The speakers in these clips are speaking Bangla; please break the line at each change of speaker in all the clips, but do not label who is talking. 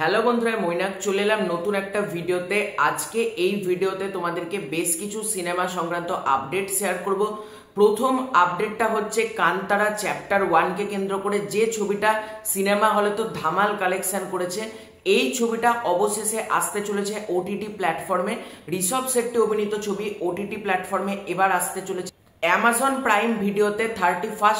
হ্যালো বন্ধুরা, মৈনাক চলে এলাম নতুন একটা ভিডিওতে। আজকে এই ভিডিওতে তোমাদেরকে বেশ কিছু সিনেমা সংক্রান্ত আপডেট শেয়ার করব। প্রথম আপডেটটা হচ্ছে কান্তারা চ্যাপ্টার 1 কে কেন্দ্র করে যে ছবিটা সিনেমা হলে তো ধামাল কালেকশন করেছে, এই ছবিটা অবশেষে আসতে চলেছে ওটিটি প্ল্যাটফর্মে। ঋষভ শেট্টি অভিনীত ছবি ওটিটি প্ল্যাটফর্মে এবার আসতে চলেছে অ্যামাজন প্রাইম ভিডিওতে 31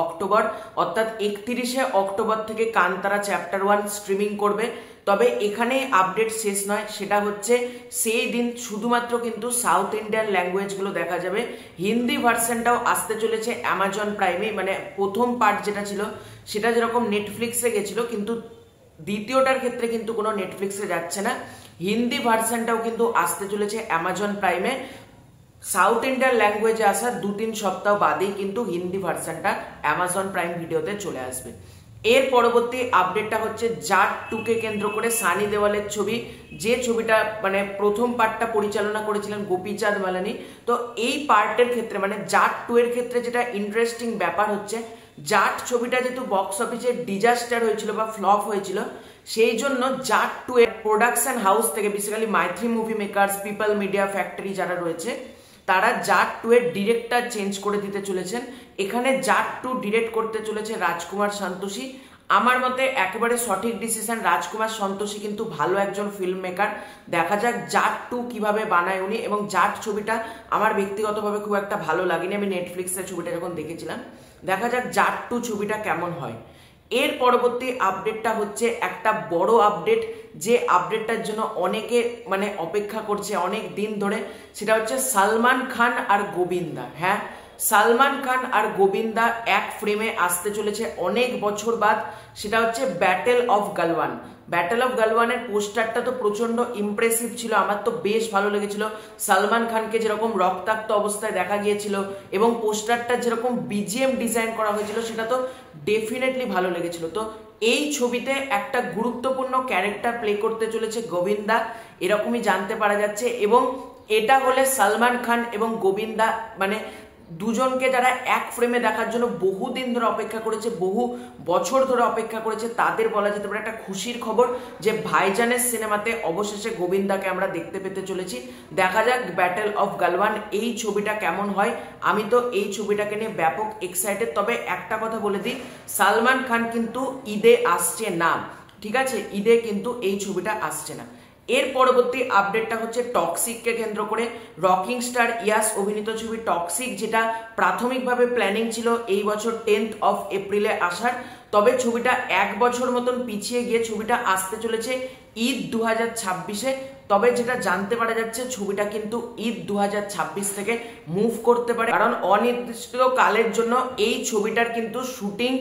অক্টোবর, অর্থাৎ 31 অক্টোবর থেকে কান্তারা চ্যাপ্টার 1 স্ট্রিমিং করবে। তবে এখানে আপডেট শেষ নয়, সেটা হচ্ছে সেই দিন শুধুমাত্র কিন্তু সাউথ ইন্ডিয়ান ল্যাঙ্গুয়েজগুলো দেখা যাবে। হিন্দি ভার্সনটাও আসতে চলেছে অ্যামাজন প্রাইমে। মানে প্রথম পার্ট যেটা ছিল সেটা যেরকম নেটফ্লিক্সে গেছিল, কিন্তু দ্বিতীয়টার ক্ষেত্রে কিন্তু কোনো নেটফ্লিক্সে যাচ্ছে না। হিন্দি ভার্সনটাও কিন্তু আসতে চলেছে অ্যামাজন প্রাইমে। সাউথ ইন্ডিয়ান ল্যাঙ্গুয়েজে আসা 2-3 সপ্তাহ বাদেই কিন্তু হিন্দি ভার্সনটা অ্যামাজন প্রাইম ভিডিওতে চলে আসবে। এর পরবর্তী আপডেটটা হচ্ছে জাট 2-কে কেন্দ্র করে সানি দেওয়ালের ছবি, যে ছবিটা মানে প্রথম পার্টটা পরিচালনা করেছিলেন গোপীচাঁদ মালানি। তো এই পার্টের ক্ষেত্রে মানে জাট 2 এর ক্ষেত্রে যেটা ইন্টারেস্টিং ব্যাপার হচ্ছে, জাট ছবিটা যেহেতু বক্স অফিসে ডিজাস্টার হয়েছিল বা ফ্লপ হয়েছিল, সেই জন্য জাট 2 এর প্রোডাকশন হাউস থেকে basically Mythri Movie Makers, People Media Factory যারা রয়েছে, তারা জাট 2 এর ডিরেক্টর চেঞ্জ করে দিতে চলেছেন। এখানে জাট 2 ডিরেক্ট করতে চলেছে রাজকুমার সন্তোষী। আমার মতে একেবারে সঠিক ডিসিশন। রাজকুমার সন্তোষী কিন্তু ভালো একজন ফিল্ম মেকার। দেখা যাক জাট 2 কিভাবে বানায় উনি। এবং জাট ছবিটা আমার ব্যক্তিগতভাবে খুব একটা ভালো লাগেনি, আমি নেটফ্লিক্সের ছবিটা যখন দেখেছিলাম। দেখা যাক জাট 2 ছবিটা কেমন হয়। এর পরবর্তী আপডেটটা হচ্ছে একটা বড় আপডেট, যে আপডেটটার জন্য অনেকে মানে অপেক্ষা করছে অনেক দিন ধরে। সেটা হচ্ছে সালমান খান আর গোবিন্দা। হ্যাঁ, সালমান খান আর গোবিন্দা এক ফ্রেমে আসতে চলেছে অনেক বছর বাদ। সেটা হচ্ছে battle of Galwan. Battle of গালওয়ানের পোস্টারটা তো প্রচন্ড ইমপ্রেসিভ ছিল, আমার তো বেশ ভালো লেগেছিল। সালমান খানকে যেরকম রক্তাক্ত অবস্থায় দেখা গিয়েছিল এবং পোস্টারটা যেরকম বিজিএম ডিজাইন করা হয়েছিল, সেটা তো ডেফিনেটলি ভালো লেগেছিল। তো এই ছবিতে একটা গুরুত্বপূর্ণ ক্যারেক্টার প্লে করতে চলেছে গোবিন্দা, এরকমই জানতে পারা যাচ্ছে। এবং এটা হলে সালমান খান এবং গোবিন্দা মানে দুজনকে যারা এক ফ্রেমে দেখার জন্য বহুদিন ধরে অপেক্ষা করেছে, বহু বছর ধরে অপেক্ষা করেছে, তাদের বলা যেতে পারে একটা খুশির খবর যে ভাইজানের সিনেমাতে অবশেষে গোবিন্দাকে আমরা দেখতে পেতে চলেছি। দেখা যাক ব্যাটেল অফ গালওয়ান এই ছবিটা কেমন হয়। আমি তো এই ছবিটাকে নিয়ে ব্যাপক এক্সাইটেড। তবে একটা কথা বলে দিই, সালমান খান কিন্তু ঈদে আসছে না, ঠিক আছে? ঈদে কিন্তু এই ছবিটা আসছে না। এর পরবর্তী আপডেটটা হচ্ছে টক্সিককে কেন্দ্র করে। রকিং স্টার ইয়াস অভিনীত ছবি টক্সিক, যেটা প্রাথমিকভাবে প্ল্যানিং ছিল এই বছর 10 এপ্রিলে আসার, তবে ছবিটা এক বছর মতন পিছিয়ে গিয়ে ছবিটা আসতে চলেছে ঈদ 2026-এ। তবে যেটা জানতে পারা যাচ্ছে, ছবিটা কিন্তু ঈদ 2026 থেকে মুভ করতে পারে, কারণ অনির্দিষ্ট কালের জন্য এই ছবিটার কিন্তু শুটিং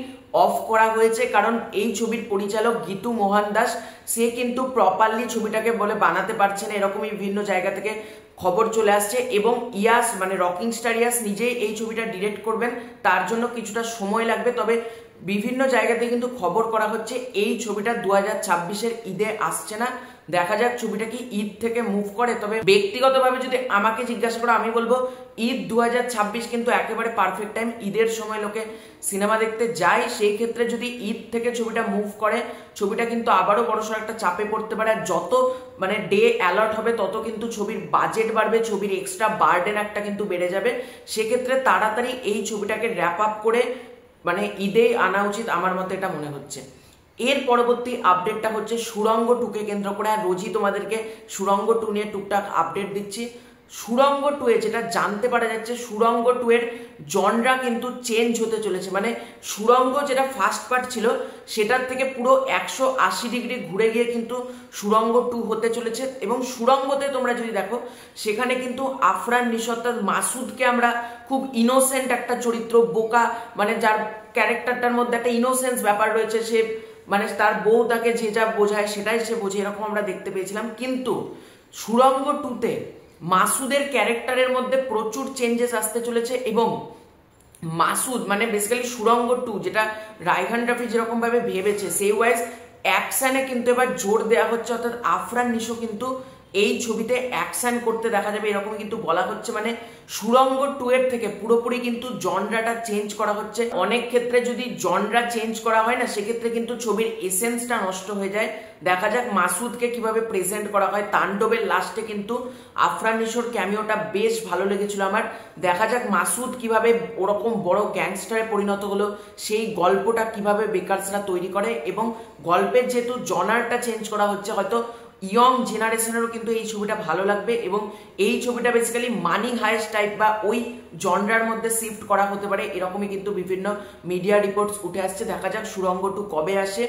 অফ করা হয়েছে। কারণ এই ছবির পরিচালক গীতু মোহন দাস, সে কিন্তু প্রপারলি ছবিটাকে বলে বানাতে পারছে না, এরকমই বিভিন্ন জায়গা থেকে খবর চলে আসছে। এবং ইয়াস মানে রকিং স্টার ইয়াস নিজেই এই ছবিটা ডিরেক্ট করবেন, তার জন্য কিছুটা সময় লাগবে। তবে বিভিন্ন জায়গাতে কিন্তু খবর করা হচ্ছে এই ছবিটা 2026-এর ঈদে আসছে না। দেখা যাক ছবিটা কি ঈদ থেকে মুভ করে। তবে ব্যক্তিগতভাবে যদি আমাকে জিজ্ঞাসা করো, আমি বলবো ঈদ 2026 কিন্তু একেবারে পারফেক্ট টাইম। ঈদের সময় লোকে সিনেমা দেখতে যায়, সেই ক্ষেত্রে যদি ঈদ থেকে ছবিটা মুভ করে, ছবিটা কিন্তু আবারও বড়সড় একটা চাপে পড়তে পারে। আর যত মানে ডে অ্যালার্ট হবে, তত কিন্তু ছবির বাজেট বাড়বে, ছবির এক্সট্রা বার্ডেন একটা কিন্তু বেড়ে যাবে। সেক্ষেত্রে তাড়াতাড়ি এই ছবিটাকে র্যাপ আপ করে মানে ঈদেই আনা উচিত, আমার মতে এটা মনে হচ্ছে। এর পরবর্তী আপডেটটা হচ্ছে সুড়ঙ্গ 2-কে কেন্দ্র করে। আর রোজই তোমাদেরকে সুড়ঙ্গ 2 নিয়ে টুকটাক আপডেট দিচ্ছি। সুড়ঙ্গ 2 এ যেটা জানতে পারা যাচ্ছে, সুড়ঙ্গ 2 এর জনরা কিন্তু চেঞ্জ হতে চলেছে। মানে সুড়ঙ্গ যেটা ফার্স্ট পার্ট ছিল, সেটার থেকে পুরো 180 ডিগ্রি ঘুরে গিয়ে কিন্তু সুড়ঙ্গ 2 হতে চলেছে। এবং সুড়ঙ্গতে তোমরা যদি দেখো, সেখানে কিন্তু আফরান নিশাত মাসুদকে আমরা খুব ইনোসেন্ট একটা চরিত্র, বোকা মানে যার ক্যারেক্টারটার মধ্যে একটা ইনোসেন্স ব্যাপার রয়েছে, সে মানে তার বউ তাকে যে যা বোঝায় সেটাই সে বোঝে, এরকম আমরা দেখতে পেয়েছিলাম। কিন্তু সুড়ঙ্গ 2-তে মাসুদের ক্যারেক্টারের মধ্যে প্রচুর চেঞ্জেস আসতে চলেছে। এবং মাসুদ মানে বেসিক্যালি সুড়ঙ্গ 2 যেটা রায়হান রাফি যেরকম ভাবে ভেবেছে, সেই ওয়াইজ অ্যাকশনে কিন্তু এবার জোর দেওয়া হচ্ছে। অর্থাৎ আফরান নিশো কিন্তু এই ছবিতে অ্যাকশন করতে দেখা যাবে এরকম কিন্তু বলা হচ্ছে। মানে সুড়ঙ্গ 2 এর থেকে পুরোপুরি কিন্তু জনরাটা চেঞ্জ করা হচ্ছে। অনেক ক্ষেত্রে যদি জনরা চেঞ্জ করা হয় না, সেক্ষেত্রে কিন্তু ছবির এসেন্সটা নষ্ট হয়ে যায়। দেখা যাক মাসুদকে কিভাবে প্রেজেন্ট করা হয়। তাণ্ডবের লাস্টে কিন্তু আফরান নিশোর ক্যামিওটা বেশ ভালো লেগেছিল আমার। দেখা যাক মাসুদ কিভাবে ওরকম বড় গ্যাংস্টারে পরিণত হলো, সেই গল্পটা কিভাবে বেকারসরা তৈরি করে। এবং গল্পের যেহেতু জনারটা চেঞ্জ করা হচ্ছে, হয়তো ইয়ং জেনারেশনেরও কিন্তু এই ছবিটা ভালো লাগবে। এবং এই ছবিটা বেসিক্যালি মানি হাইস্ট টাইপ বা ওই জনরার মধ্যে শিফট করা হতে পারে, এরকমই কিন্তু বিভিন্ন মিডিয়া রিপোর্টস উঠে আসছে। দেখা যাক সুড়ঙ্গ 2 কবে আসে।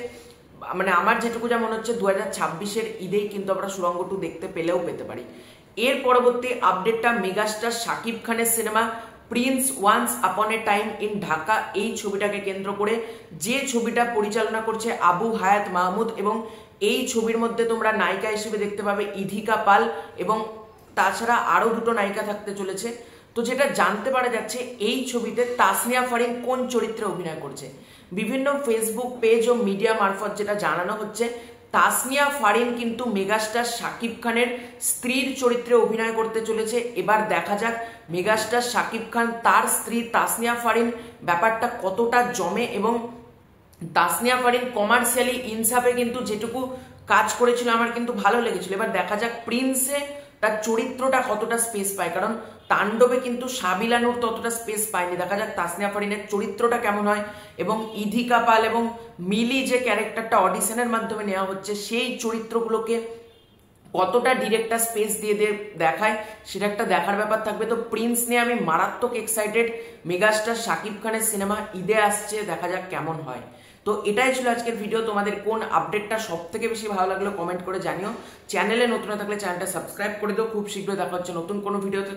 মানে আমার যেটুকু যা মনে হচ্ছে 2026-এর ঈদেই কিন্তু আমরা সুড়ঙ্গ 2 দেখতে পেতে পারি। এর পরবর্তী আপডেটটা মেগাস্টার শাকিব খানের cinema Prince once upon A time in Dhaka, এই ছবিটাকে কেন্দ্র করে, যে ছবিটা পরিচালনা করছে আবু হায়াত মাহমুদ। এবং এই ছবির মধ্যে তোমরা নায়িকা হিসেবে দেখতে পাবে ইধিকা পাল, এবং তাছাড়া আরো 2টো নায়িকা থাকতে চলেছে। তো যেটা জানতে পারা যাচ্ছে, এই ছবিতে তাসনিয়া ফারিন কোন চরিত্রে অভিনয় করছে। বিভিন্ন ফেসবুক পেজ ও মিডিয়া মারফত যেটা জানানো হচ্ছে, তাসনিয়া ফারিন কিন্তু মেগাস্টার শাকিব খানের স্ত্রীর চরিত্রে অভিনয় করতে চলেছে। এবার দেখা যাক মেগাস্টার শাকিব খান তার স্ত্রী তাসনিয়া ফারিন ব্যাপারটা কতটা জমে। এবং তাসনিয়া ফারিন কমার্শিয়ালি ইনসাফে কিন্তু যেটুকু কাজ করেছিল আমার কিন্তু ভালো লেগেছিল। এবার দেখা যাক প্রিন্সে তার চরিত্রটা কতটা স্পেস পায়, কারণ তাণ্ডবে কিন্তু সাবিলা নূর ততটা স্পেস পায়নি। দেখা যাক তাসনিয়া ফারিনের চরিত্রটা কেমন হয়। এবং ইধিকা পাল এবং মিলি যে ক্যারেক্টারটা অডিশনের মাধ্যমে নেওয়া হচ্ছে, সেই চরিত্রগুলোকে কতটা ডিরেক্টর স্পেস দিয়ে দেখায়, সেটা একটা দেখার ব্যাপার থাকবে। তো প্রিন্স নিয়ে আমি মারাত্মক এক্সাইটেড। মেগাস্টার শাকিব খানের সিনেমা ঈদে আসছে, দেখা যাক কেমন হয়। তো এটাই ছিল আজকের ভিডিও। তোমাদের কোন আপডেটটা সব থেকে বেশি ভালো লাগলো কমেন্ট করে জানিও। চ্যানেলে নতুন থাকলে চ্যানেলটা সাবস্ক্রাইব করে দিও। খুব শীঘ্রই দেখা হচ্ছে নতুন কোনো ভিডিওতে।